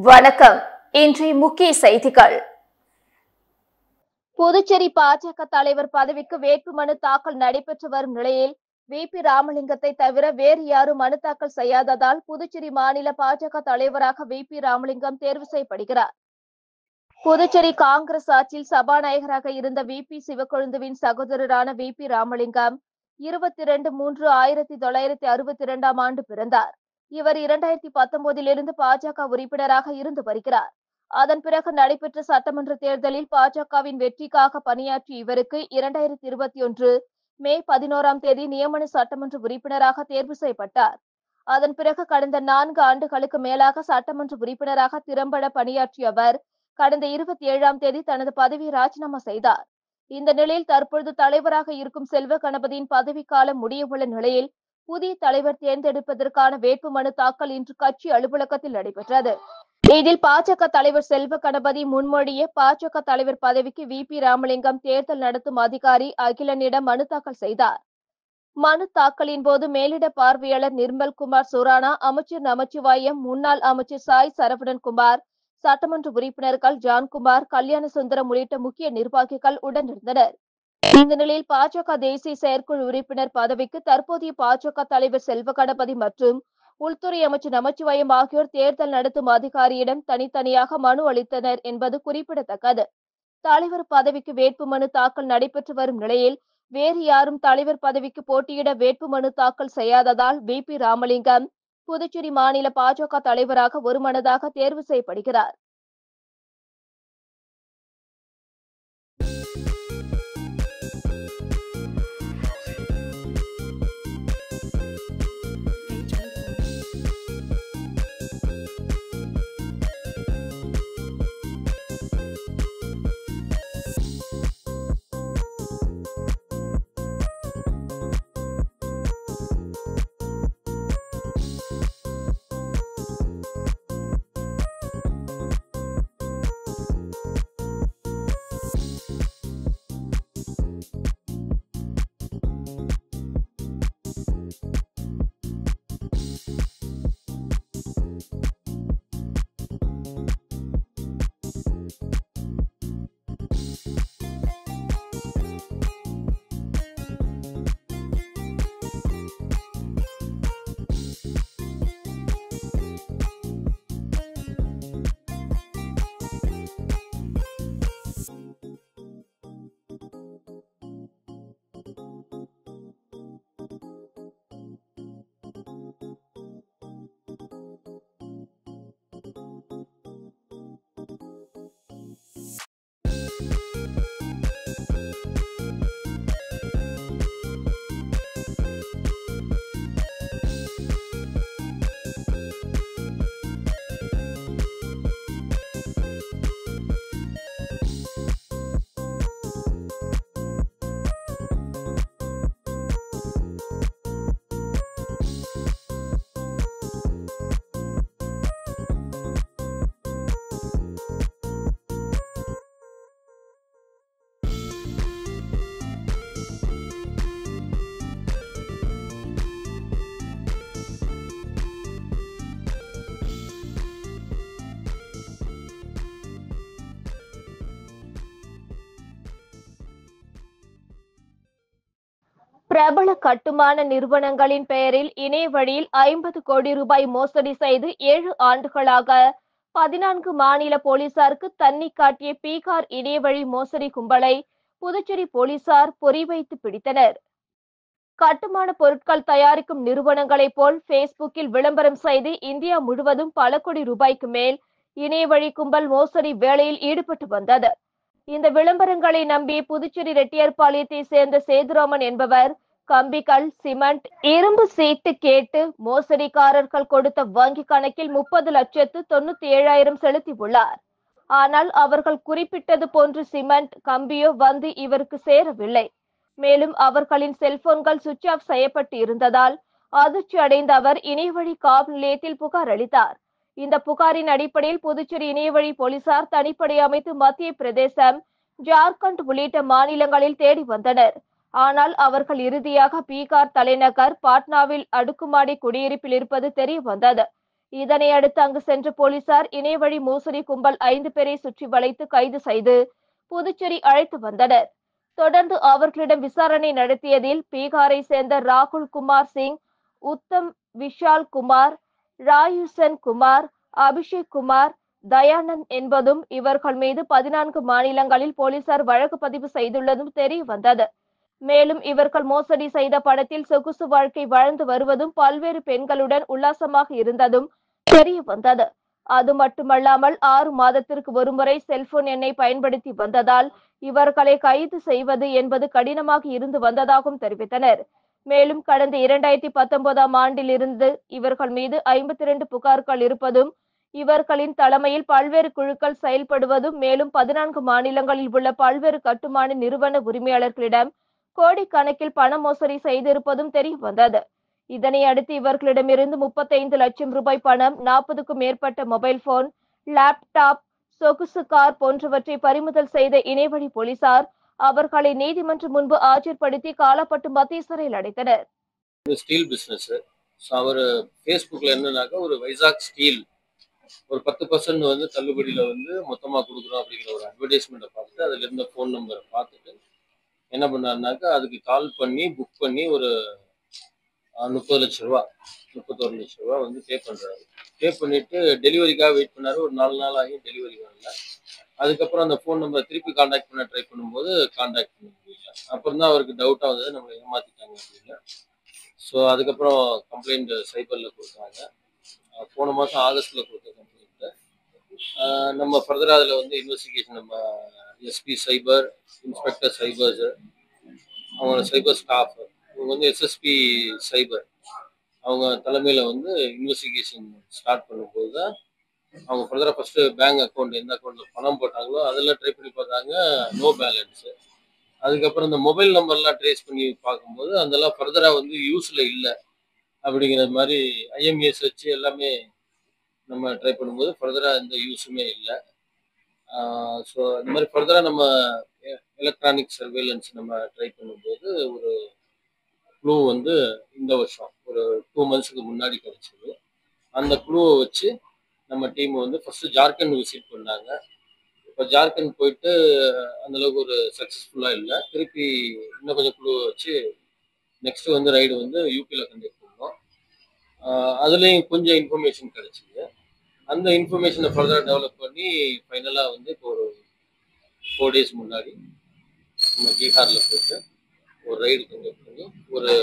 வணக்கம். இன்றைய முக்கிய செய்திகள். புதுச்சேரி பாஜக தலைவர் பதவிக்கு வேட்புமனு தாக்கல் நடைபெற்று வரும் நிலையில் வி.பி. ராமலிங்கத்தை தவிர வேறு யாரும் மனு தாக்கல் செய்யாததால் புதுச்சேரி மாநில பாஜக தலைவராக வி.பி. ராமலிங்கம் தேர்வு செய்யப்படுகிறார். புதுச்சேரி காங்கிரஸ் ஆட்சியில் சபாநாயகராக இருந்த வி.பி. சிவக்கொழுந்துவின் சகோதரரான வி.பி. ராமலிங்கம் 22/3/1962 ஆண்டு பிறந்தார். இவர் 2019 பாஜக உறுப்பினராக இருந்து வருகிறார். அதன் பிறகு நடைபெற்ற சட்டமன்ற தேர்தலில் பாஜகவின் வெற்றிக்காக பணியாற்றிய இவருக்கு 2021 மே 11 நியமன சட்டமன்ற உறுப்பினராக தேர்வு செய்யப்பட்டார். அதன் பிறகு கடந்த 4 ஆண்டுகளுக்கு மேலாக சட்டமன்ற உறுப்பினராக திறம்பட பணியாற்றிய அவர் கடந்த 27 தனது பதவியை ராஜினாமா செய்தார். இந்த நிலையில் தற்பொழுது தலைவராக இருக்கும் செல்வ கணபதியின் பதவிக்காலம் முடியவுள்ள நிலையில் புதிய தலைவர் தேர்ந்தெடுப்பதற்கான வேட்புமனு தாக்கல் இன்று கட்சி அலுவலகத்தில் நடைபெற்றது. இதில் பாஜக தலைவர் செல்வ கணபதி முன்மொழிய பாஜக தலைவர் பதவிக்கு வி.பி. ராமலிங்கம் தேர்தல் நடத்தும் அதிகாரி அகிலனிடம் மனு தாக்கல் செய்தார். மனு தாக்கலின் போது மேலிட பார்வையாளர் நிர்மல் குமார் சுரானா, அமைச்சர் நமச்சிவாயம், முன்னாள் அமைச்சர் சாய் சரவணன்குமார், சட்டமன்ற உறுப்பினர்கள் ஜான்குமார், கல்யாண சுந்தரம் உள்ளிட்ட முக்கிய நிர்வாகிகள் உடனிருந்தனர். இந்த நிலையில் பாஜக தேசிய செயற்குழு உறுப்பினர் பதவிக்கு தற்போதைய பாஜக தலைவர் செல்வ கணபதி மற்றும் உள்துறை அமைச்சர் நமச்சிவாயம் ஆகியோர் தேர்தல் நடத்தும் அதிகாரியிடம் தனித்தனியாக மனு அளித்தனர் என்பது குறிப்பிடத்தக்கது. தலைவர் பதவிக்கு வேட்புமனு தாக்கல் நடைபெற்று வரும் நிலையில் வேறு யாரும் தலைவர் பதவிக்கு போட்டியிட வேட்புமனு தாக்கல் செய்யாததால் வி.பி. ராமலிங்கம் புதுச்சேரி மாநில பாஜக தலைவராக ஒருமனதாக தேர்வு செய்யப்படுகிறார். பிரபல கட்டுமான நிறுவனங்களின் பெயரில் இணைய வழியில் 50 கோடி ரூபாய் மோசடி செய்து 7 ஆண்டுகளாக 14 மாநில போலீசாருக்கு தண்ணி காட்டிய பீகார் இணையவழி மோசடி கும்பலை புதுச்சேரி போலீசார் பொறிவைத்து பிடித்தனர். கட்டுமான பொருட்கள் தயாரிக்கும் நிறுவனங்களைப் போல் பேஸ்புக்கில் விளம்பரம் செய்து இந்தியா முழுவதும் பல கோடி ரூபாய்க்கு மேல் இணையவழி கும்பல் மோசடி வேலையில் ஈடுபட்டு வந்தது. இந்த விளம்பரங்களை நம்பி புதுச்சேரி ரெட்டியார்பாளையத்தை சேர்ந்த சேதுராமன் என்பவர் கம்பிகள், சிமெண்ட், இரும்பு சீட்டு கேட்டு மோசடிக்காரர்கள் கொடுத்த வங்கி கணக்கில் 30,97,000 செலுத்தியுள்ளார். ஆனால் அவர்கள் குறிப்பிட்டது போன்று சிமெண்ட், கம்பியோ வந்து இவருக்கு சேரவில்லை. மேலும் அவர்களின் செல்போன்கள் சுவிட்ச் ஆஃப் செய்யப்பட்டு இருந்ததால் அதிர்ச்சி அடைந்த அவர் இணையவழி காவல் நிலையத்தில் புகார் அளித்தார். இந்த புகாரின் அடிப்படையில் புதுச்சேரி இணையவழி போலீசார் தனிப்படை அமைத்து மத்திய பிரதேசம், ஜார்க்கண்ட் உள்ளிட்ட மாநிலங்களில் தேடி வந்தனர். ஆனால் அவர்கள் இறுதியாக பீகார் தலைநகர் பாட்னாவில் அடுக்குமாடி குடியிருப்பில் இருப்பது தெரிய வந்தது. இதனை அடுத்து அங்கு சென்ற போலீசார் இணையவழி மோசடி கும்பல் 5 பேரை சுற்றி வளைத்து கைது செய்து புதுச்சேரி அழைத்து வந்தனர். தொடர்ந்து அவர்களிடம் விசாரணை நடத்தியதில் பீகாரை சேர்ந்த ராகுல் குமார் சிங், உத்தம் விஷால் குமார், ராயுசன் குமார், அபிஷேக் குமார், தயானந்த் என்பதும் இவர்கள் மீது 14 மாநிலங்களில் போலீசார் வழக்கு பதிவு செய்துள்ளதும் தெரிய வந்தது. மேலும் இவர்கள் மோசடி செய்த பணத்தில் சொகுசு வாழ்க்கை வாழ்ந்து வருவதும் பல்வேறு பெண்களுடன் உல்லாசமாக இருந்ததும் தெரிய வந்தது. அது மட்டுமல்லாமல் 6 மாதத்திற்கு ஒருமுறை செல்போன் எண்ணை பயன்படுத்தி வந்ததால் இவர்களை கைது செய்வது என்பது கடினமாக இருந்து வந்ததாகவும் தெரிவித்தனர். மேலும் கடந்த 2019ஆம் ஆண்டிலிருந்து இவர்கள் மீது 52 புகார்கள் இருப்பதும், இவர்களின் தலைமையில் பல்வேறு குழுக்கள் செயல்படுவதும், மேலும் 14 மாநிலங்களில் உள்ள பல்வேறு கட்டுமான நிறுவன உரிமையாளர்களிடம் கோடிக்கணக்கில் பண மோசடி செய்திருப்பதும் தெரிய வந்தது. இதனை அடுத்து இவர்களிடமிருந்து 35 லட்சம் ரூபாய் பணம், 40க்கும் மேற்பட்ட மொபைல் போன், லேப்டாப், சொகுசு கார் போன்றவற்றை பறிமுதல் செய்த இணையவழி போலீசார் அவர்களை நீதிமன்றம் முன்பு ஆஜர்படுத்தி காலப்பட்டு மத்திய சிறையில் அடைத்தனர். Steel business. அவர் ஃபேஸ்புக்கில் என்னன்னாக்கா ஒரு வைசாக் ஸ்டீல் ஒரு 10% வந்து தள்ளுபடியில் வந்து மொத்தமாக கொடுக்குறோம் அப்படிங்கிற ஒரு அட்வர்டைஸ்மெண்ட்டை பார்த்துட்டு அதில் இருந்த ஃபோன் நம்பரை பார்த்துட்டு என்ன பண்ணாருனாக்கா அதுக்கு கால் பண்ணி புக் பண்ணி ஒரு 30 லட்ச ரூபா 31 லட்ச ரூபா வந்து பே பண்ணுறாரு. பே பண்ணிவிட்டு டெலிவரிக்காக வெயிட் பண்ணார். ஒரு 4 நாள் ஆகி டெலிவரி வரல. அதுக்கப்புறம் அந்த ஃபோன் நம்பரை திருப்பி காண்டாக்ட் பண்ண ட்ரை பண்ணும்போது காண்டாக்ட் பண்ண முடியல. அப்புறம் தான் அவருக்கு டவுட்டாக வந்தது, நம்மளை ஏமாற்றிட்டாங்க அப்படின்னு. ஸோ அதுக்கப்புறம் கம்ப்ளைண்ட் சைபரில் கொடுத்தாங்க. போன மாதம் ஆகஸ்ட்டில் கொடுத்த கம்ப்ளைண்ட்டு நம்ம ஃபர்தராக அதில் வந்து இன்வெஸ்டிகேஷன் நம்ம எஸ்பி சைபர், இன்ஸ்பெக்டர் சைபர்ஸு, அவங்க சைபர் ஸ்டாஃப், இவங்க வந்து எஸ்எஸ்பி சைபர் அவங்க தலைமையில் வந்து இன்வெஸ்டிகேஷன் ஸ்டார்ட் பண்ணும்போது தான் அவங்க ஃபர்தராக ஃபஸ்ட்டு பேங்க் அக்கௌண்ட் எந்த அக்கௌண்ட்டில் பணம் போட்டாங்களோ அதெல்லாம் ட்ரை பண்ணி பார்த்தாங்க, நோ பேலன்ஸு. அதுக்கப்புறம் இந்த மொபைல் நம்பர்லாம் ட்ரேஸ் பண்ணி பார்க்கும்போது அதெல்லாம் ஃபர்தராக வந்து யூஸில் இல்லை அப்படிங்கிற மாதிரி ஐஎம்இஎஸ் வச்சு எல்லாமே நம்ம ட்ரை பண்ணும்போது ஃபர்தராக எந்த யூஸுமே இல்லை. ஸோ இந்த மாதிரி ஃபர்தராக நம்ம எலக்ட்ரானிக் சர்வேலன்ஸ் நம்ம ட்ரை பண்ணும்போது ஒரு க்ளூ வந்து இந்த வருஷம் ஒரு 2 மந்த்ஸுக்கு முன்னாடி கிடச்சிது. அந்த க்ளூவை வச்சு நம்ம டீம் வந்து ஃபஸ்ட்டு ஜார்க்கண்ட் விசிட் பண்ணாங்க. இப்போ ஜார்க்கண்ட் போயிட்டு அந்தளவுக்கு ஒரு சக்ஸஸ்ஃபுல்லாக இல்லை. திருப்பி இன்னும் கொஞ்சம் க்ளூவை வச்சு நெக்ஸ்ட்டு வந்து ரைடு வந்து யூபியில் கண்டக்ட் பண்ணோம். அதுலேயும் கொஞ்சம் இன்ஃபர்மேஷன் கிடச்சிது. அந்த இன்ஃபர்மேஷனை ஃபர்தராக டெவலப் பண்ணி ஃபைனலாக வந்து இப்போ ஒரு 4 days முன்னாடி நம்ம பீகாரில் போயிட்டு ஒரு ரைடு கண்டக்ட் பண்ணி ஒரு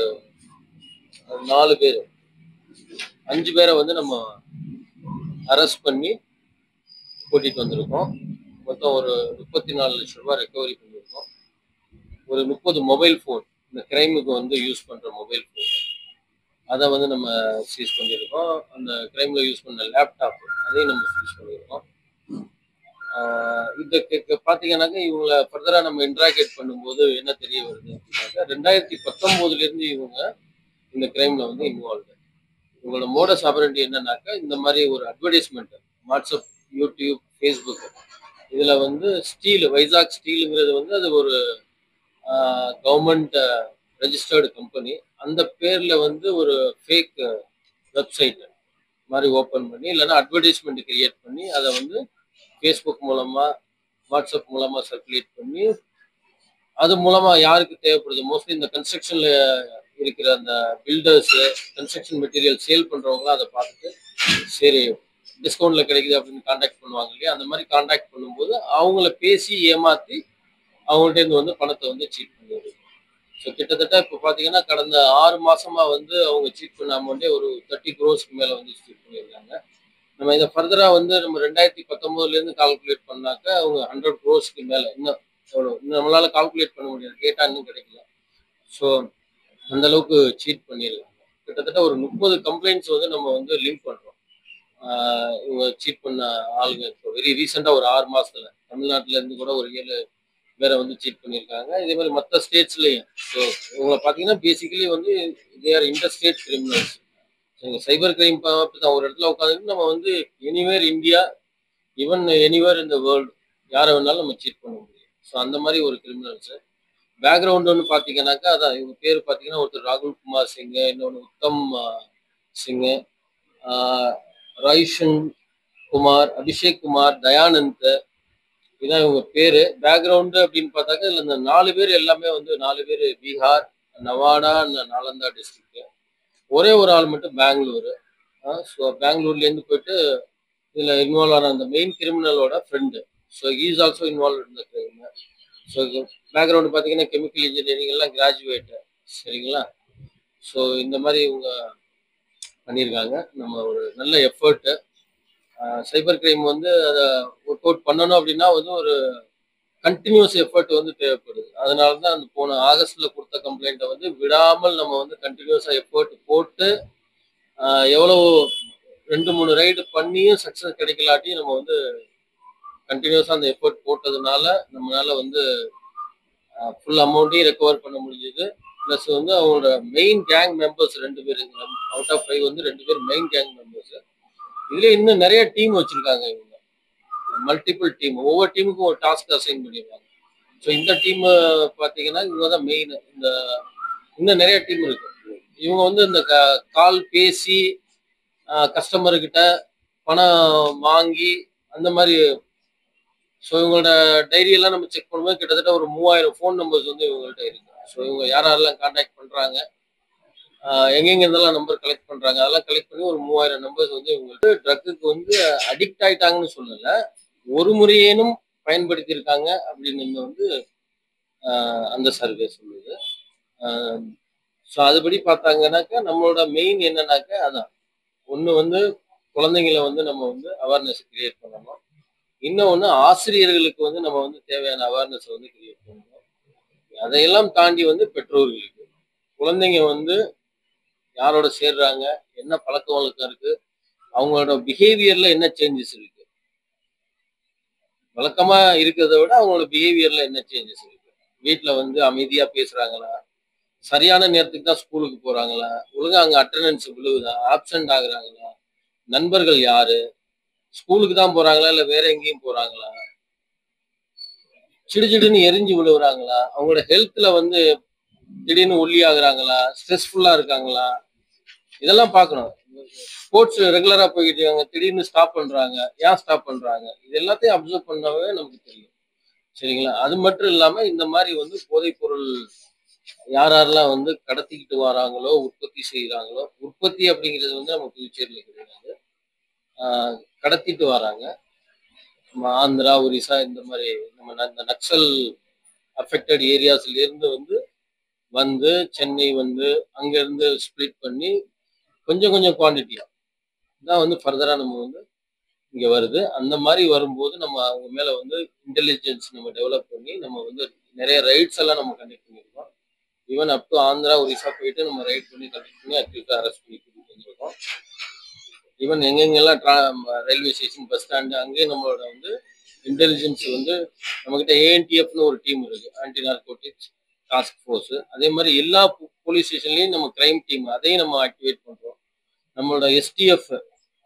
4 பேர் 5 பேரை வந்து நம்ம அரெஸ்ட் பண்ணி கூட்டிகிட்டு வந்திருக்கோம். மொத்தம் ஒரு 34 லட்ச ரூபா ரெக்கவரி பண்ணியிருக்கோம். ஒரு 30 மொபைல் ஃபோன், இந்த கிரைமுக்கு வந்து யூஸ் பண்ணுற மொபைல் ஃபோன், அதை வந்து நம்ம சீஸ் பண்ணியிருக்கோம். அந்த கிரைமில் யூஸ் பண்ண லேப்டாப் அதையும் நம்ம சீஸ் பண்ணியிருக்கோம். இதுக்கு பார்த்தீங்கன்னாக்கா இவங்களை ஃபர்தராக நம்ம இன்ட்ராகேட் பண்ணும்போது என்ன தெரிய வருது அப்படின்னாக்கா 2019 இவங்க இந்த கிரைமில் வந்து இன்வால்வ்டு. இவங்களோட மோடஸ் ஆபரண்டி என்னன்னாக்கா இந்த மாதிரி ஒரு அட்வர்டைஸ்மெண்ட் வாட்ஸ்அப், யூடியூப், ஃபேஸ்புக் இதில் வந்து ஸ்டீல், வைசாக் ஸ்டீலுங்கிறது வந்து அது ஒரு கவர்மெண்ட் ரெஜிஸ்டர்டு கம்பெனி. அந்த பேரில் வந்து ஒரு ஃபேக் வெப்சைட் மாதிரி ஓப்பன் பண்ணி இல்லைன்னா அட்வர்டைஸ்மெண்ட் கிரியேட் பண்ணி அதை வந்து ஃபேஸ்புக் மூலமாக, வாட்ஸ்அப் மூலமாக சர்க்குலேட் பண்ணி அது மூலமாக யாருக்கு தேவைப்படுது, மோஸ்ட்லி இந்த கன்ஸ்ட்ரக்ஷனில் இருக்கிற அந்த பில்டர்ஸு, கன்ஸ்ட்ரக்ஷன் மெட்டீரியல் சேல் பண்ணுறவங்களாம் அதை பார்த்துட்டு சரி டிஸ்கவுண்ட்டில் கிடைக்குது அப்படின்னு காண்டாக்ட் பண்ணுவாங்க இல்லையா, அந்த மாதிரி காண்டாக்ட் பண்ணும்போது அவங்கள பேசி ஏமாற்றி அவங்கள்ட்டேருந்து வந்து பணத்தை வந்து சீட் பண்ணிடுது. ஸோ கிட்டத்தட்ட இப்போ பார்த்தீங்கன்னா கடந்த 6 மாதமாக வந்து அவங்க சீட் பண்ண அமௌண்ட்டே ஒரு 30 crores மேலே வந்து சீட் பண்ணியிருக்காங்க. நம்ம இதை ஃபர்தராக வந்து நம்ம 2019 கால்குலேட் பண்ணாக்கா அவங்க 100 crores மேலே இன்னும் எவ்வளோ இன்னும் நம்மளால கால்குலேட் பண்ண முடியாது, டேட்டா இன்னும் கிடைக்கல. ஸோ அந்த அளவுக்கு சீட் பண்ணியிருக்காங்க. கிட்டத்தட்ட ஒரு 30 கம்ப்ளைண்ட்ஸ் வந்து நம்ம வந்து லிங்க் பண்ணுறோம். இவங்க சீட் பண்ண ஆளுங்க இப்போ வெரி ரீசெண்டாக ஒரு 6 மாதத்துல தமிழ்நாட்டிலேருந்து கூட ஒரு 7 பேரை வந்து சீட் பண்ணியிருக்காங்க. இதே மாதிரி மற்ற ஸ்டேட்ஸ்லையும். ஸோ இவங்களை பார்த்தீங்கன்னா பேசிக்கலி வந்து they are interstate criminals. Cyber crime தான் ஒரு இடத்துல உட்காந்துட்டு நம்ம வந்து எனிவேர் இந்தியா, ஈவன் எனிவேர் இந்த வேர்ல்டு யாரை வேணாலும் நம்ம சீட் பண்ண முடியும். ஸோ அந்த மாதிரி ஒரு கிரிமினல்ஸு. பேக்ரவுண்ட் ஒன்று பார்த்தீங்கன்னாக்கா அதான் இவங்க பேர் பார்த்தீங்கன்னா ஒருத்தர் ராகுல் குமார் சிங்கு, இன்னொன்று உத்தம் சிங்கு, ராய்ஷன் குமார், அபிஷேக் குமார், தயானந்த், இதான் இவங்க பேரு. பேக்ரவுண்டு அப்படின்னு பார்த்தாக்க இதுல இந்த 4 பேர் எல்லாமே வந்து 4 பேர் பீகார், நவாடா, நாலந்தா டிஸ்ட்ரிக்ட். ஒரே ஒரு ஆள் மட்டும் பெங்களூரு. ஸோ பெங்களூர்லேருந்து போயிட்டு இதில் இன்வால்வ் ஆன அந்த மெயின் கிரிமினலோட friend. So is also involve இந்த கிரைம். ஸோ பேக்ரவுண்டு பார்த்தீங்கன்னா கெமிக்கல் இன்ஜினியரிங் எல்லாம் கிராஜுவேட்டு. சரிங்களா? ஸோ இந்த மாதிரி இவங்க பண்ணியிருக்காங்க. நம்ம ஒரு நல்ல எஃபர்ட்டு. சைபர் கிரைம் வந்து அதை ஒர்க் அவுட் பண்ணணும் அப்படின்னா வந்து ஒரு கண்டினியூஸ் எஃபர்ட் வந்து தேவைப்படுது. அதனால தான் அந்த போன ஆகஸ்ட்ல கொடுத்த கம்ப்ளைண்ட்டை வந்து விடாமல் நம்ம வந்து கண்டினியூஸாக எஃபர்ட் போட்டு எவ்வளவு 2-3 ரைடு பண்ணியும் சக்ஸஸ் கிடைக்கலாட்டியும் நம்ம வந்து கண்டினியூஸாக அந்த எஃபர்ட் போட்டதுனால நம்மளால வந்து ஃபுல் அமௌண்ட்டையும் ரெக்கவர் பண்ண முடிஞ்சது. ப்ளஸ் வந்து அவங்களோட மெயின் கேங் மெம்பர்ஸ் 2 பேர், அவுட் ஆஃப் 5 வந்து 2 பேர் மெயின் கேங் மெம்பர்ஸ். இதுல இன்னும் நிறைய டீம் வச்சிருக்காங்க இவங்க, மல்டிபிள் டீம். ஒவ்வொரு டீமுக்கும் ஒரு டாஸ்க் அசைன் பண்ணிடுவாங்க. ஸோ இந்த டீம் பார்த்தீங்கன்னா இவங்க தான் மெயின். இன்னும் நிறைய டீம் இருக்கு. இவங்க வந்து இந்த கால் பேசி கஸ்டமர்கிட்ட பணம் வாங்கி அந்த மாதிரி. ஸோ இவங்களோட டைரியெல்லாம் நம்ம செக் பண்ணும்போது கிட்டத்தட்ட ஒரு 3000 ஃபோன் நம்பர்ஸ் வந்து இவங்கள்ட்ட இருக்கு. ஸோ இவங்க யாரெல்லாம் கான்டாக்ட் பண்ணுறாங்க, எங்கெங்க இருந்தெல்லாம் நம்பர் கலெக்ட் பண்ணுறாங்க, அதெல்லாம் கலெக்ட் பண்ணி ஒரு 3000 நம்பர்ஸ் வந்து இவங்களுக்கு ட்ரக்குக்கு வந்து அடிக்ட் ஆயிட்டாங்கன்னு சொல்லலை, ஒரு முறையேனும் பயன்படுத்தி இருக்காங்க அப்படின்னு வந்து அந்த சர்வே சொல்லுது. ஸோ அதுபடி பார்த்தாங்கன்னாக்கா நம்மளோட மெயின் என்னன்னாக்கா அதான் ஒன்று வந்து குழந்தைங்களை வந்து நம்ம வந்து அவேர்னஸ் கிரியேட் பண்ணணும். இன்னொன்று ஆசிரியர்களுக்கு வந்து நம்ம வந்து தேவையான அவேர்னஸ் வந்து கிரியேட் பண்ணணும். அதையெல்லாம் தாண்டி வந்து பெற்றோர்களுக்கு குழந்தைங்க வந்து யாரோட சேர்றாங்க, என்ன பழக்க வழக்கம் இருக்கு, அவங்களோட பிஹேவியர்ல என்ன சேஞ்சஸ் இருக்கு, வழக்கமா இருக்கிறத விட அவங்களோட பிஹேவியர்ல என்ன சேஞ்சஸ் இருக்கு, வீட்டில் வந்து அமைதியா பேசுறாங்களா, சரியான நேரத்துக்கு தான் ஸ்கூலுக்கு போறாங்களா, ஒழுங்கா அங்கே அட்டண்டன்ஸ் விழுகுதா, ஆப்சண்ட் ஆகுறாங்களா, நண்பர்கள் யாரு, ஸ்கூலுக்கு தான் போறாங்களா இல்லை வேற எங்கேயும் போறாங்களா, சிடுச்சிடுன்னு எரிஞ்சு விழுவுறாங்களா, அவங்களோட ஹெல்த்ல வந்து திடீர்னு ஒல்லி ஆகுறாங்களா, ஸ்ட்ரெஸ்ஃபுல்லா இருக்காங்களா, இதெல்லாம் பார்க்கணும். ஸ்போர்ட்ஸ் ரெகுலரா போய்கிட்டு இருக்காங்க, திடீர்னு ஸ்டாப் பண்றாங்க, ஏன் ஸ்டாப் பண்றாங்க, இது எல்லாத்தையும் அப்சர்வ் பண்ணாவே நமக்கு தெரியும். சரிங்களா? அது மட்டும் இல்லாம இந்த மாதிரி வந்து போதைப் பொருள் யாரெல்லாம் வந்து கடத்திக்கிட்டு வராங்களோ, உற்பத்தி செய்யறாங்களோ, உற்பத்தி அப்படிங்கிறது வந்து நம்ம புதுச்சேரியில் கிடையாது, கடத்திட்டு வராங்க. நம்ம ஆந்திரா, ஒரிசா இந்த மாதிரி நம்ம இந்த நக்சல் அஃபெக்டட் ஏரியாஸ்ல இருந்து வந்து சென்னை வந்து அங்கிருந்து ஸ்ப்ளிட் பண்ணி கொஞ்சம் கொஞ்சம் குவான்டிட்டியா தான் வந்து ஃபர்தரா நம்ம வந்து இங்க வருது. அந்த மாதிரி வரும்போது நம்ம அவங்க மேல வந்து இன்டெலிஜென்ஸ் நம்ம டெவலப் பண்ணி நம்ம வந்து நிறைய ரைட்ஸ் எல்லாம் நம்ம கண்டக்ட் பண்ணியிருக்கோம். Even up to Andhra, Orissa போயிட்டு நம்ம ரைட் பண்ணி கண்டக்ட் பண்ணி அக்யூட்டை அரெஸ்ட் பண்ணி கூட்டிட்டு வந்திருக்கோம். ஈவன் எங்கெங்கெல்லாம் ரயில்வே ஸ்டேஷன், பஸ் ஸ்டாண்டு, அங்கேயும் நம்மளோட வந்து இன்டெலிஜென்ஸ் வந்து நம்மகிட்ட ஏஎன்டிஎஃப்னு ஒரு டீம் இருக்கு, ஆன்டி நார்கோட்டிக்ஸ் டாஸ்க் ஃபோர்ஸ். அதே மாதிரி எல்லா போலீஸ் ஸ்டேஷன்லையும் நம்ம கிரைம் டீம் அதையும் நம்ம ஆக்டிவேட் பண்றோம். நம்மளோட எஸ்டிஎஃப்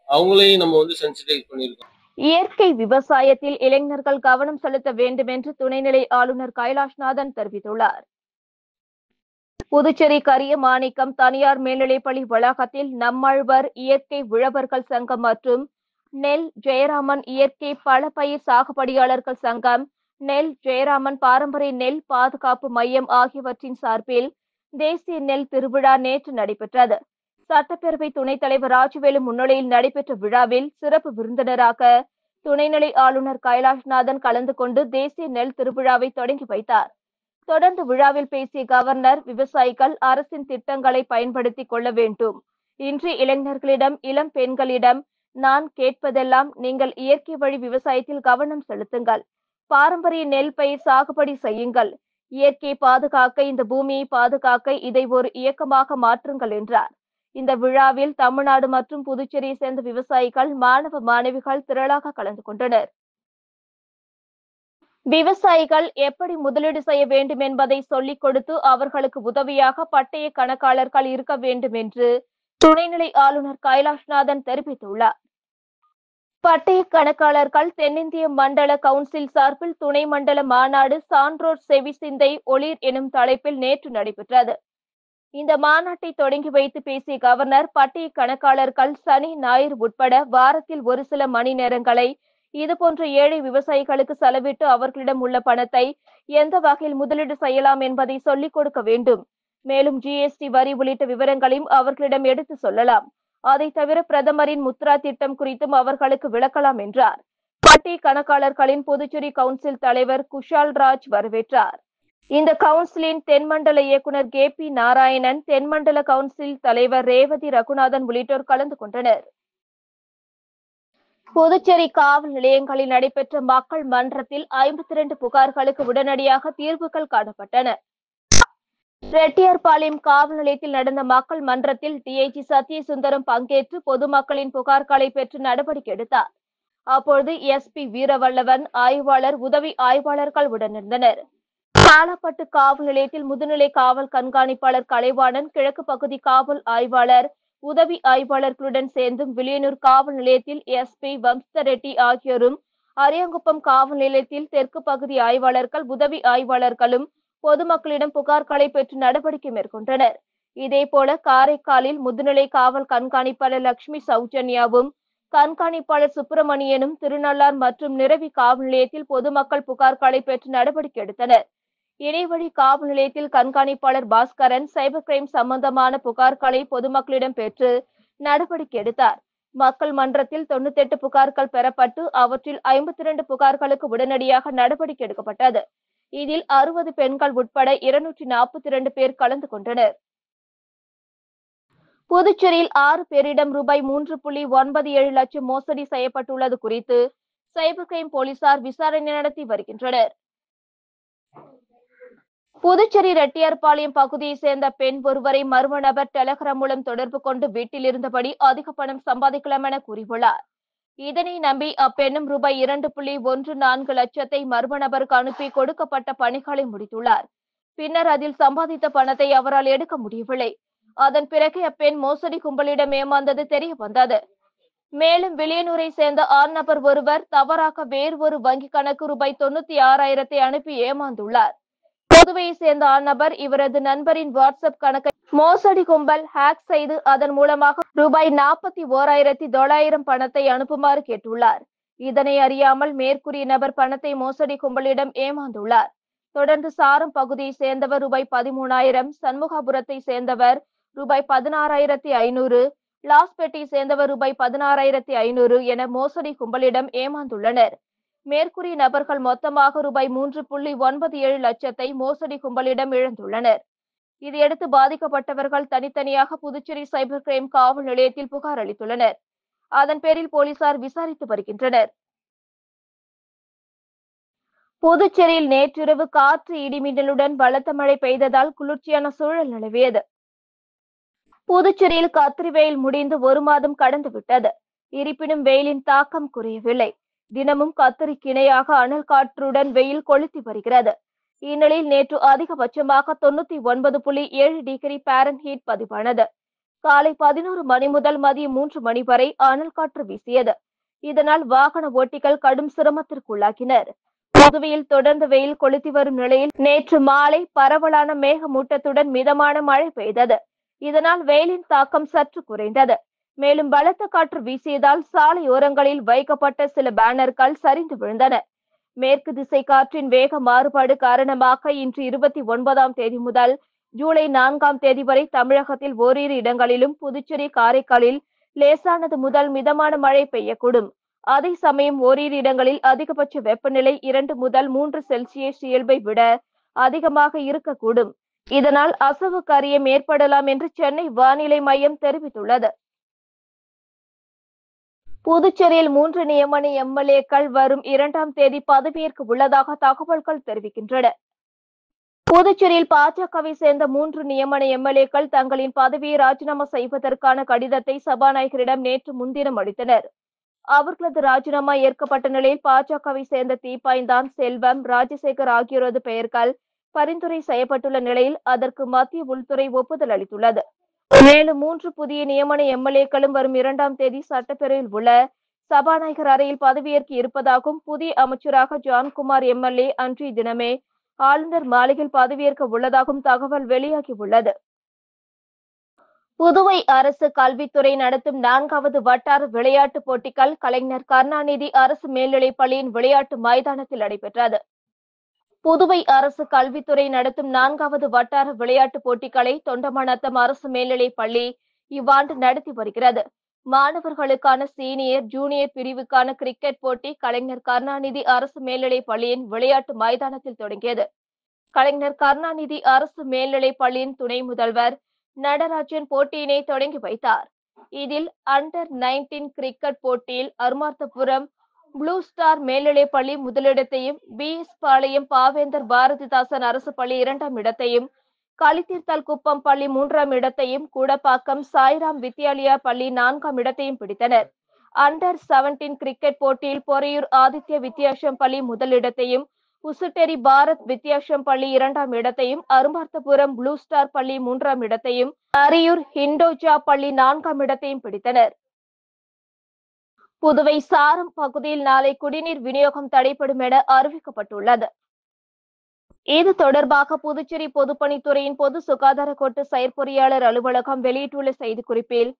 அவங்களையும் நம்ம வந்து சென்சிடைஸ் பண்ணியிருக்கோம். இயற்கை விவசாயத்தில் இளைஞர்கள் கவனம் செலுத்த வேண்டும் என்று துணைநிலை ஆளுநர் கைலாஷ்நாதன் தெரிவித்துள்ளார். புதுச்சேரி கரியமாணிக்கம் தனியார் மேல்நிலைப்பள்ளி வளாகத்தில் நம்மாழ்வார் இயற்கை உழவர்கள் சங்கம் மற்றும் நெல் ஜெயராமன் இயற்கை பழப்பயிர் சாகுபடியாளர்கள் சங்கம், நெல் ஜெயராமன் பாரம்பரிய நெல் பாதுகாப்பு மையம் ஆகியவற்றின் சார்பில் தேசிய நெல் திருவிழா நேற்று நடைபெற்றது. சட்டப்பேரவை துணைத் தலைவர் ராஜவேலு முன்னிலையில் நடைபெற்ற விழாவில் சிறப்பு விருந்தினராக துணைநிலை ஆளுநர் கைலாஷ்நாதன் கலந்து கொண்டு தேசிய நெல் திருவிழாவை தொடங்கி வைத்தார். தொடர்ந்து விழாவில் பேசிய கவர்னர், விவசாயிகள் அரசின் திட்டங்களை பயன்படுத்திக் கொள்ள வேண்டும். இன்று இளைஞர்களிடம், இளம் பெண்களிடம் நான் கேட்பதெல்லாம் நீங்கள் இயற்கை வழி விவசாயத்தில் கவனம் செலுத்துங்கள், பாரம்பரிய நெல் பயிர் சாகுபடி செய்யுங்கள், இயற்கை பாதுகாக்க, இந்த பூமியை பாதுகாக்க இதை ஒரு இயக்கமாக மாற்றுங்கள் என்றார். இந்த விழாவில் தமிழ்நாடு மற்றும் புதுச்சேரியை சேர்ந்த விவசாயிகள், மாணவ மாணவிகள் திரளாக கலந்து கொண்டனர். விவசாயிகள் எப்படி முதலீடு செய்ய வேண்டும் என்பதை சொல்லிக் கொடுத்து அவர்களுக்கு உதவியாக பட்டய கணக்காளர்கள் இருக்க வேண்டும் என்று துணைநிலை ஆளுநர் கைலாஷ்நாதன் தெரிவித்துள்ளார். பட்டய கணக்காளர்கள் தென்னிந்திய மண்டல கவுன்சில் சார்பில் துணை மண்டல மாநாடு சான்றோர் செவி சிந்தை ஒளிர் எனும் தலைப்பில் நேற்று நடைபெற்றது. இந்த மாநாட்டை தொடங்கி வைத்து பேசிய கவர்னர், பட்டிய கணக்காளர்கள் சனி, ஞாயிறு உட்பட வாரத்தில் ஒரு சில மணி நேரங்களை இதுபோன்ற ஏழை விவசாயிகளுக்கு செலவிட்டு அவர்களிடம் உள்ள பணத்தை எந்த வகையில் முதலீடு செய்யலாம் என்பதை சொல்லிக் கொடுக்க வேண்டும். மேலும் ஜிஎஸ்டி வரி உள்ளிட்ட விவரங்களையும் அவர்களிடம் எடுத்து சொல்லலாம். அதை தவிர பிரதமரின் முத்ரா திட்டம் குறித்தும் அவர்களுக்கு விளக்கலாம் என்றார். பட்டிய கணக்காளர்களின் புதுச்சேரி கவுன்சில் தலைவர் குஷால் ராஜ் வரவேற்றார். இந்த கவுன்சிலின் தென்மண்டல இயக்குனர் கே.பி. நாராயணன், தென்மண்டல கவுன்சில் தலைவர் ரேவதி ரகுநாதன் உள்ளிட்டோர் கலந்து கொண்டனர். புதுச்சேரி காவல் நிலையங்களில் நடைபெற்ற மக்கள் மன்றத்தில் 52 புகார்களுக்கு உடனடியாக தீர்வுகள் காணப்பட்டன. ரெட்டியார்பாளையம் காவல் நிலையத்தில் நடந்த மக்கள் மன்றத்தில் டிஐஜி சத்யசுந்தரம் பங்கேற்று பொதுமக்களின் புகார்களை பெற்று நடவடிக்கை எடுத்தார். அப்பொழுது எஸ்பி வீரவல்லவன், ஆய்வாளர், உதவி ஆய்வாளர்கள் உடனிருந்தனர். பாலப்பட்டு காவல் நிலையத்தில் முதுநிலை காவல் கண்காணிப்பாளர் கலைவாணன், கிழக்கு பகுதி காவல் ஆய்வாளர், உதவி ஆய்வாளர்களுடன் சேர்ந்தும், வில்லியனூர் காவல் நிலையத்தில் எஸ்பி வம்சரெட்டி ஆகியோரும், அரியாங்குப்பம் காவல் நிலையத்தில் தெற்கு பகுதி ஆய்வாளர்கள், உதவி ஆய்வாளர்களும் பொதுமக்களிடம் புகார்களை பெற்று நடவடிக்கை மேற்கொண்டனர். இதேபோல காரைக்காலில் முதுநிலை காவல் கண்காணிப்பாளர் லட்சுமி சௌஜன்யாவும், கண்காணிப்பாளர் சுப்பிரமணியனும் திருநள்ளார் மற்றும் நிரவி காவல் நிலையத்தில் பொதுமக்கள் புகார்களை பெற்று நடவடிக்கை எடுத்தனர். இணைவழி காவல் நிலையத்தில் கண்காணிப்பாளர் பாஸ்கரன் சைபர் கிரைம் சம்பந்தமான புகார்களை பொதுமக்களிடம் பெற்று நடவடிக்கை எடுத்தார். மக்கள் மன்றத்தில் 98 புகார்கள் பெறப்பட்டு அவற்றில் 52 புகார்களுக்கு உடனடியாக நடவடிக்கை எடுக்கப்பட்டது. இதில் 60 பெண்கள் உட்பட 242 பேர் கலந்து கொண்டனர். புதுச்சேரியில் 6 பேரிடம் ரூபாய் 3.97 லட்சம் மோசடி செய்யப்பட்டுள்ளது குறித்து சைபர் கிரைம் போலீசார் விசாரணை நடத்தி வருகின்றனர். புதுச்சேரி ரெட்டியார்பாளையம் பகுதியை சேர்ந்த பெண் ஒருவரை மர்ம நபர் டெலகிராம் மூலம் தொடர்பு கொண்டு வீட்டில் இருந்தபடி அதிக பணம் சம்பாதிக்கலாம் என கூறியுள்ளார். இதனை நம்பி அப்பெண்ணும் ரூபாய் 2.14 லட்சத்தை மர்ம நபருக்கு அனுப்பி கொடுக்கப்பட்ட பணிகளை முடித்துள்ளார். பின்னர் அதில் சம்பாதித்த பணத்தை அவரால் எடுக்க முடியவில்லை. அதன் பிறகு அப்பெண் மோசடி கும்பலிடம் ஏமாந்தது தெரிய வந்தது. மேலும் வில்லியனூரை சேர்ந்த ஆண் நபர் ஒருவர் தவறாக வேறு ஒரு வங்கி கணக்கு ரூபாய் 96,000 அனுப்பி ஏமாந்துள்ளார். புதுவையை சேர்ந்த ஆண் நபர் இவரது நண்பரின் வாட்ஸ்அப் கணக்கை மோசடி கும்பல் ஹேக் செய்து அதன் மூலமாக ரூபாய் 41,900 பணத்தை அனுப்புமாறு கேட்டுள்ளார். இதனை அறியாமல் மேற்கூறிய நபர் பணத்தை மோசடி கும்பலிடம் ஏமாந்துள்ளார். தொடர்ந்து சாரம் பகுதியை சேர்ந்தவர் ரூபாய் 13,000, சண்முகாபுரத்தை சேர்ந்தவர் ரூபாய் 16,500, லாஸ்பேட்டை சேர்ந்தவர் ரூபாய் 16,500 என மோசடி கும்பலிடம் ஏமாந்துள்ளனர். மேற்கூறிய நபர்கள் மொத்தமாக ரூபாய் 3.97 லட்சத்தை மோசடி கும்பலிடம் இழந்துள்ளனர். இதையடுத்து பாதிக்கப்பட்டவர்கள் தனித்தனியாக புதுச்சேரி சைபர் கிரைம் காவல் நிலையத்தில் புகார் அளித்துள்ளனர். அதன் பேரில் போலீசார் விசாரித்து வருகின்றனர். புதுச்சேரியில் நேற்றிரவு காற்று இடிமின்னலுடன் பலத்த மழை பெய்ததால் குளிர்ச்சியான சூழல் நிலவியது. புதுச்சேரியில் கத்திரி வெயில் முடிந்து 1 மாதம் கடந்துவிட்டது. இருப்பினும் வெயிலின் தாக்கம் குறையவில்லை. தினமும் கத்திரிக்கு இணையாக அனல் காற்றுடன் வெயில் கொளுத்தி வருகிறது. இந்நிலையில் நேற்று அதிகபட்சமாக 99.7 டிகிரி பாரன்ஹீட் பதிவானது. காலை 11 மணி முதல் மதியம் 3 மணி வரை அனல் காற்று வீசியது. இதனால் வாகன ஓட்டிகள் கடும் சிரமத்திற்குள்ளாகினர். புதுவையில் தொடர்ந்து வெயில் கொளுத்தி வரும் நிலையில் நேற்று மாலை பரவலான மேகமூட்டத்துடன் மிதமான மழை பெய்தது. இதனால் வெயிலின் தாக்கம் சற்று குறைந்தது. மேலும் பலத்த காற்று வீசியதால் சாலையோரங்களில் வைக்கப்பட்ட சில பேனர்கள் சரிந்து விழுந்தன. மேற்கு திசை காற்றின் வேக மாறுபாடு காரணமாக இன்று 29ஆம் தேதி முதல் ஜூலை 4ஆம் தேதி வரை தமிழகத்தில் ஓரிரு இடங்களிலும் புதுச்சேரி, காரைக்காலில் லேசானது முதல் மிதமான மழை பெய்யக்கூடும். அதே சமயம் ஓரிரு இடங்களில் அதிகபட்ச வெப்பநிலை 2 முதல் 3 செல்சியஸ் இயல்பை விட அதிகமாக இருக்கக்கூடும். இதனால் அசவு காரியம் ஏற்படலாம் என்று சென்னை வானிலை மையம் தெரிவித்துள்ளது. புதுச்சேரியில் 3 நியமன எம்எல்ஏக்கள் வரும் 2ஆம் தேதி பதவியேற்க உள்ளதாக தகவல்கள் தெரிவிக்கின்றன. புதுச்சேரியில் பாஜகவை சேர்ந்த 3 நியமன எம்எல்ஏக்கள் தங்களின் பதவியை ராஜினாமா செய்வதற்கான கடிதத்தை சபாநாயகரிடம் நேற்று முன்தினம் அளித்தனர். அவர்களது ராஜினாமா ஏற்கப்பட்ட நிலையில் பாஜகவை சேர்ந்த தீப்பாய்ந்தான், செல்வம், ராஜசேகர் ஆகியோரது பெயர்கள் பரிந்துரை செய்யப்பட்டுள்ள நிலையில் அதற்கு மத்திய உள்துறை ஒப்புதல் அளித்துள்ளது. மேலும் 3 புதிய நியமன எம்எல்ஏக்களும் வரும் 2ஆம் தேதி சட்டப்பேரவையில் உள்ள சபாநாயகர் அறையில் பதவியேற்க இருப்பதாகவும், புதிய அமைச்சராக ஜான்குமார் எம்எல்ஏ அன்றைய தினமே ஆளுநர் மாளிகையில் பதவியேற்க உள்ளதாகவும் தகவல் வெளியாகியுள்ளது. புதுவை அரசு கல்வித்துறை நடத்தும் 4வது வட்டார விளையாட்டுப் போட்டிகள் கலைஞர் கருணாநிதி அரசு மேல்நிலைப் பள்ளியின் விளையாட்டு மைதானத்தில் நடைபெற்றது. புதுவை அரசு கல்வித்துறை நடத்தும் 4வது வட்டார விளையாட்டுப் போட்டிகளை தொண்டமாநத்தம் அரசு மேல்நிலைப் பள்ளி இவ்வாண்டு நடத்தி வருகிறது. மாணவர்களுக்கான சீனியர், ஜூனியர் பிரிவுக்கான கிரிக்கெட் போட்டி கலைஞர் கருணாநிதி அரசு மேல்நிலைப் பள்ளியின் விளையாட்டு மைதானத்தில் தொடங்கியது. கலைஞர் கருணாநிதி அரசு மேல்நிலைப் பள்ளியின் துணை முதல்வர் நடராஜன் போட்டியினை தொடங்கி வைத்தார். இதில் அண்டர் 19 கிரிக்கெட் போட்டியில் அருமார்த்தபுரம் ப்ளூ ஸ்டார் மேல்நிலைப் பள்ளி முதலிடத்தையும், BS பாளையம் பாவேந்தர் பாரதிதாசன் அரசு பள்ளி 2ஆம் இடத்தையும், களித்தீர்த்தல் குப்பம் பள்ளி 3ஆம் இடத்தையும், கூடப்பாக்கம் சாய்ராம் வித்யாலயா பள்ளி 4ஆம் இடத்தையும் பிடித்தனர். அண்டர் 17 கிரிக்கெட் போட்டியில் பொறையூர் ஆதித்ய வித்யாசம் பள்ளி முதலிடத்தையும், உசுட்டேரி பாரத் வித்யாசம் பள்ளி 2ஆம் இடத்தையும், அருமார்த்தபுரம் ப்ளூ ஸ்டார் பள்ளி 3ஆம் இடத்தையும், அரியூர் ஹிண்டோஜா பள்ளி 4ஆம் இடத்தையும் பிடித்தனர். புதுவை சாரம் பகுதியில் நாளை குடிநீர் விநியோகம் தடைபடும் என அறிவிக்கப்பட்டுள்ளது. இது தொடர்பாக புதுச்சேரி பொதுப்பணித்துறையின் பொது சுகாதார கோட்ட செயற்பொறியாளர் அலுவலகம் வெளியிட்டுள்ள செய்திக்குறிப்பில்,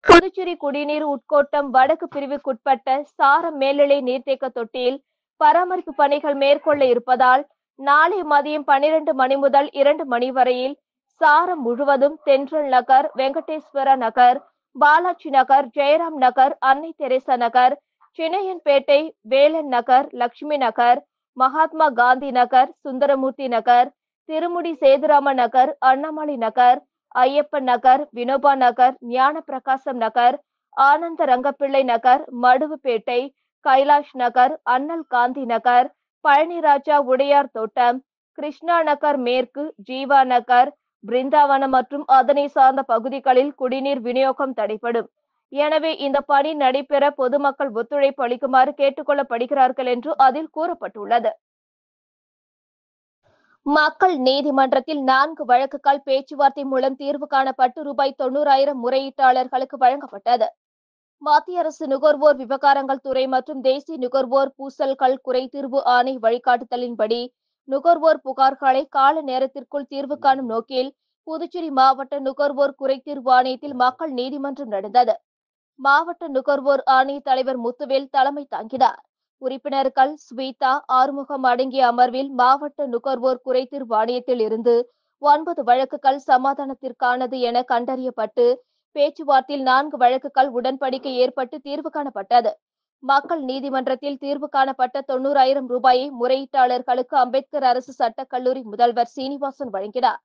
புதுச்சேரி குடிநீர் உட்கோட்டம் வடக்கு பிரிவுக்குட்பட்ட சாரம் மேல்நிலை நீர்த்தேக்க தொட்டியில் பராமரிப்பு பணிகள் மேற்கொள்ள இருப்பதால் நாளை மதியம் 12 மணி முதல் 2 மணி வரையில் சாரம் முழுவதும் தென்றல் நகர், வெங்கடேஸ்வர நகர், பாலாஜி நகர், ஜெயராம் நகர், அன்னை தெரேசா நகர், சின்னையன்பேட்டை, வேலன் நகர், லட்சுமி நகர், மகாத்மா காந்தி நகர், சுந்தரமூர்த்தி நகர், திருமுடி சேதுராம நகர், அண்ணாமலை நகர், ஐயப்பன் நகர், வினோபா நகர், ஞான பிரகாசம் நகர், ஆனந்த ரங்கப்பிள்ளை நகர், மடுவுப்பேட்டை, கைலாஷ் நகர், அண்ணல் காந்தி நகர், பழனிராஜா உடையார் தோட்டம், கிருஷ்ணா நகர் மேற்கு, ஜீவா நகர், பிருந்தாவனம் மற்றும் அதனை சார்ந்த பகுதிகளில் குடிநீர் விநியோகம் தடைபடும். எனவே இந்த பணி நடைபெற பொதுமக்கள் ஒத்துழைப்பு அளிக்குமாறு கேட்டுக் கொள்ளப்படுகிறார்கள் என்று அதில் கூறப்பட்டுள்ளது. மக்கள் நீதிமன்றத்தில் 4 வழக்குகள் பேச்சுவார்த்தை மூலம் தீர்வு காணப்பட்டு ₹90,000 முறையீட்டாளர்களுக்கு வழங்கப்பட்டது. மத்திய அரசு நுகர்வோர் விவகாரங்கள் துறை மற்றும் தேசிய நுகர்வோர் பூசல்கள் குறைதீர்வு ஆணைய வழிகாட்டுதலின்படி நுகர்வோர் புகார்களை கால நேரத்திற்குள் தீர்வு காணும் நோக்கில் புதுச்சேரி மாவட்ட நுகர்வோர் குறைதீர்வு ஆணையத்தில் மக்கள் நீதிமன்றம் நடந்தது. மாவட்ட நுகர்வோர் ஆணைய தலைவர் முத்துவேல் தலைமை தாங்கினார். உறுப்பினர்கள் ஸ்வீதா, ஆறுமுகம் அடங்கிய அமர்வில் மாவட்ட நுகர்வோர் குறைதீர்வு ஆணையத்தில் இருந்து 9 வழக்குகள் சமாதானத்திற்கானது என கண்டறியப்பட்டு பேச்சுவார்த்தையில் 4 வழக்குகள் உடன்படிக்கை ஏற்பட்டு தீர்வு காணப்பட்டது. மக்கள் நீதிமன்றத்தில் தீர்வு காணப்பட்ட ₹90,000 முறையீட்டாளர்களுக்கு அம்பேத்கர் அரசு சட்டக்கல்லூரி முதல்வர் சீனிவாசன் வழங்கினார்.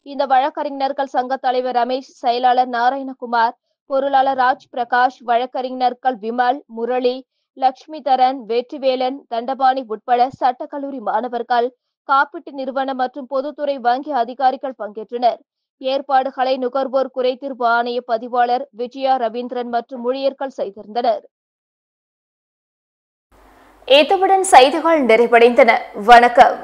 இந்த வழக்கறிஞர்கள் சங்க தலைவர் ரமேஷ், செயலாளர் நாராயணகுமார், பொருளாளர் ராஜ் பிரகாஷ், வழக்கறிஞர்கள் விமல், முரளி, லட்சுமிதரன், வெற்றிவேலன், தண்டபாணி உட்பட சட்டக்கல்லூரி மாணவர்கள், காப்பீட்டு நிறுவனம் மற்றும் பொதுத்துறை வங்கி அதிகாரிகள் பங்கேற்றனர். ஏற்பாடுகளை நுகர்வோர் குறைதீர்வு ஆணைய பதிவாளர் விஜயா ரவீந்திரன் மற்றும் ஊழியர்கள் செய்திருந்தனர். இத்துடன் செய்திகள் நிறைவடைந்தன. வணக்கம்.